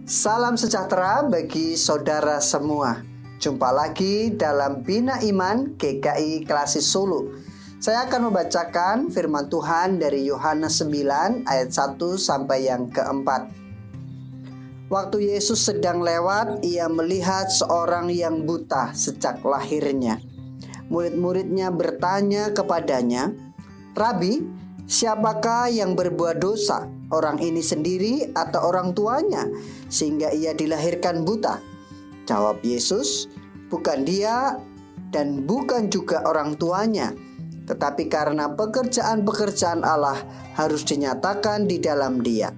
Salam sejahtera bagi saudara semua. Jumpa lagi dalam Bina Iman GKI Klasis Solo. Saya akan membacakan firman Tuhan dari Yohanes 9 ayat 1 sampai yang keempat. Waktu Yesus sedang lewat, ia melihat seorang yang buta sejak lahirnya. Murid-muridnya bertanya kepadanya, "Rabi, siapakah yang berbuat dosa, orang ini sendiri atau orang tuanya, sehingga ia dilahirkan buta?" Jawab Yesus, "Bukan dia dan bukan juga orang tuanya, tetapi karena pekerjaan-pekerjaan Allah harus dinyatakan di dalam dia.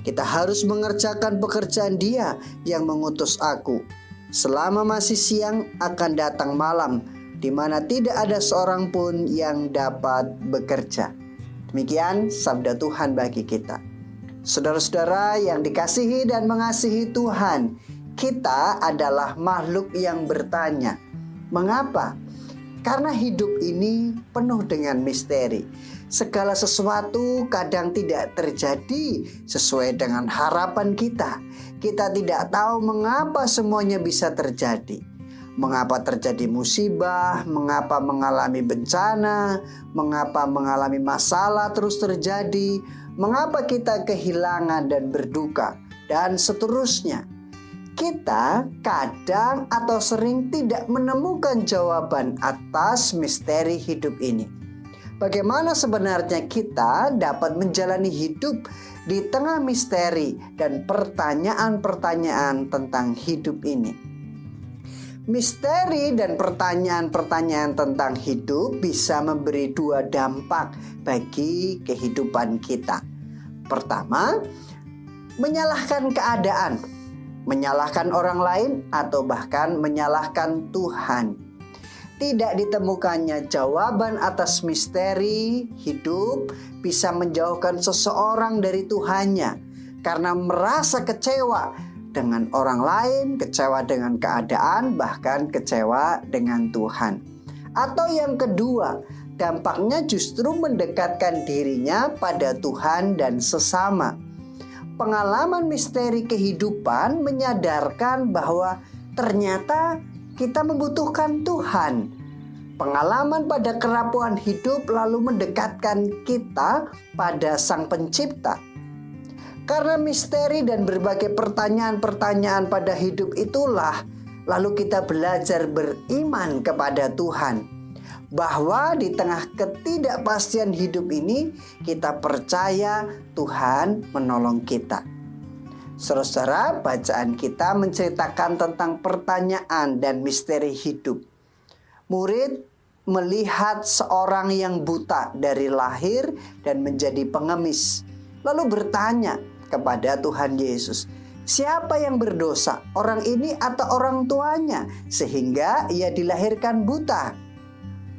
Kita harus mengerjakan pekerjaan Dia yang mengutus aku. Selama masih siang akan datang malam, di mana tidak ada seorang pun yang dapat bekerja." Demikian sabda Tuhan bagi kita. Saudara-saudara yang dikasihi dan mengasihi Tuhan, kita adalah makhluk yang bertanya, mengapa? Karena hidup ini penuh dengan misteri. Segala sesuatu kadang tidak terjadi sesuai dengan harapan kita. Kita tidak tahu mengapa semuanya bisa terjadi. Mengapa terjadi musibah, mengapa mengalami bencana, mengapa mengalami masalah terus terjadi, mengapa kita kehilangan dan berduka, dan seterusnya. Kita kadang atau sering tidak menemukan jawaban atas misteri hidup ini. Bagaimana sebenarnya kita dapat menjalani hidup di tengah misteri dan pertanyaan-pertanyaan tentang hidup ini? Misteri dan pertanyaan-pertanyaan tentang hidup bisa memberi dua dampak bagi kehidupan kita. Pertama, menyalahkan keadaan, menyalahkan orang lain, atau bahkan menyalahkan Tuhan. Tidak ditemukannya jawaban atas misteri hidup bisa menjauhkan seseorang dari Tuhannya karena merasa kecewa dengan orang lain, kecewa dengan keadaan, bahkan kecewa dengan Tuhan. Atau yang kedua, dampaknya justru mendekatkan dirinya pada Tuhan dan sesama. Pengalaman misteri kehidupan menyadarkan bahwa ternyata kita membutuhkan Tuhan. Pengalaman pada kerapuhan hidup lalu mendekatkan kita pada Sang Pencipta. Karena misteri dan berbagai pertanyaan-pertanyaan pada hidup itulah, lalu kita belajar beriman kepada Tuhan. Bahwa di tengah ketidakpastian hidup ini, kita percaya Tuhan menolong kita. Saudara, bacaan kita menceritakan tentang pertanyaan dan misteri hidup. Murid melihat seorang yang buta dari lahir dan menjadi pengemis, lalu bertanya kepada Tuhan Yesus, "Siapa yang berdosa, orang ini atau orang tuanya, sehingga ia dilahirkan buta?"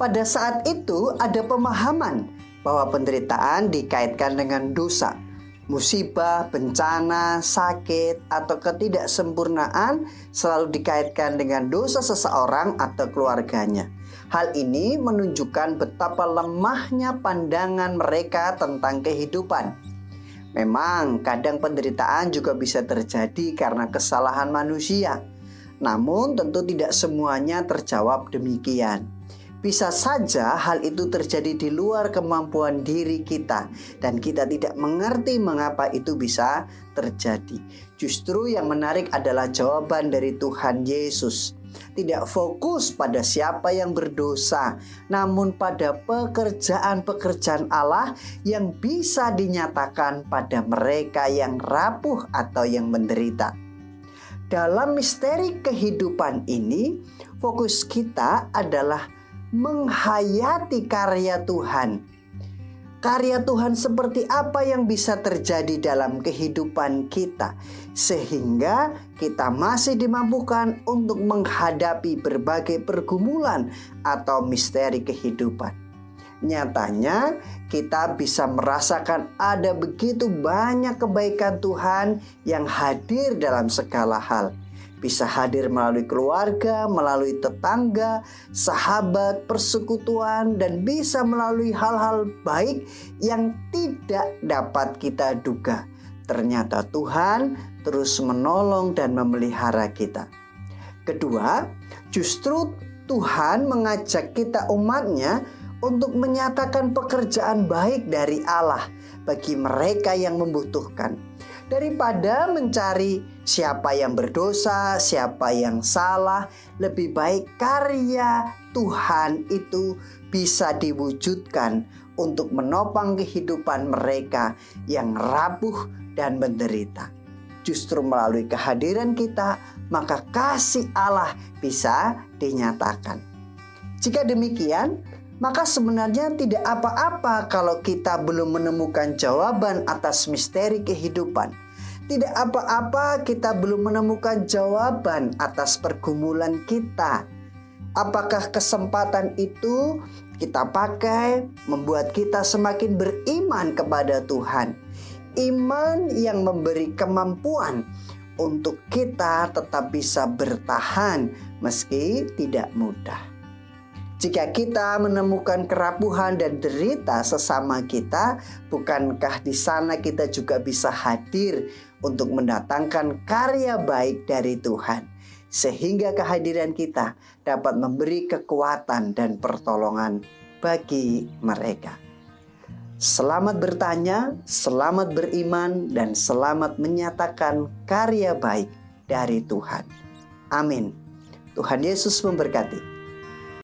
Pada saat itu ada pemahaman bahwa penderitaan dikaitkan dengan dosa. Musibah, bencana, sakit, atau ketidaksempurnaan selalu dikaitkan dengan dosa seseorang atau keluarganya. Hal ini menunjukkan betapa lemahnya pandangan mereka tentang kehidupan. Memang kadang penderitaan juga bisa terjadi karena kesalahan manusia. Namun tentu tidak semuanya terjawab demikian. Bisa saja hal itu terjadi di luar kemampuan diri kita dan kita tidak mengerti mengapa itu bisa terjadi. Justru yang menarik adalah jawaban dari Tuhan Yesus. Tidak fokus pada siapa yang berdosa, namun pada pekerjaan-pekerjaan Allah yang bisa dinyatakan pada mereka yang rapuh atau yang menderita. Dalam misteri kehidupan ini, fokus kita adalah menghayati karya Tuhan. Karya Tuhan seperti apa yang bisa terjadi dalam kehidupan kita, sehingga kita masih dimampukan untuk menghadapi berbagai pergumulan atau misteri kehidupan. Nyatanya kita bisa merasakan ada begitu banyak kebaikan Tuhan yang hadir dalam segala hal. Bisa hadir melalui keluarga, melalui tetangga, sahabat, persekutuan, dan bisa melalui hal-hal baik yang tidak dapat kita duga. ternyata Tuhan terus menolong dan memelihara kita. Kedua, justru Tuhan mengajak kita umatnya untuk menyatakan pekerjaan baik dari Allah bagi mereka yang membutuhkan. Daripada mencari siapa yang berdosa, siapa yang salah, lebih baik karya Tuhan itu bisa diwujudkan untuk menopang kehidupan mereka yang rapuh dan menderita. Justru melalui kehadiran kita, maka kasih Allah bisa dinyatakan. Jika demikian, maka sebenarnya tidak apa-apa kalau kita belum menemukan jawaban atas misteri kehidupan. Tidak apa-apa kita belum menemukan jawaban atas pergumulan kita. Apakah kesempatan itu kita pakai membuat kita semakin beriman kepada Tuhan? Iman yang memberi kemampuan untuk kita tetap bisa bertahan meski tidak mudah. Jika kita menemukan kerapuhan dan derita sesama kita, bukankah di sana kita juga bisa hadir untuk mendatangkan karya baik dari Tuhan, sehingga kehadiran kita dapat memberi kekuatan dan pertolongan bagi mereka. Selamat bertanya, selamat beriman, dan selamat menyatakan karya baik dari Tuhan. Amin. Tuhan Yesus memberkati.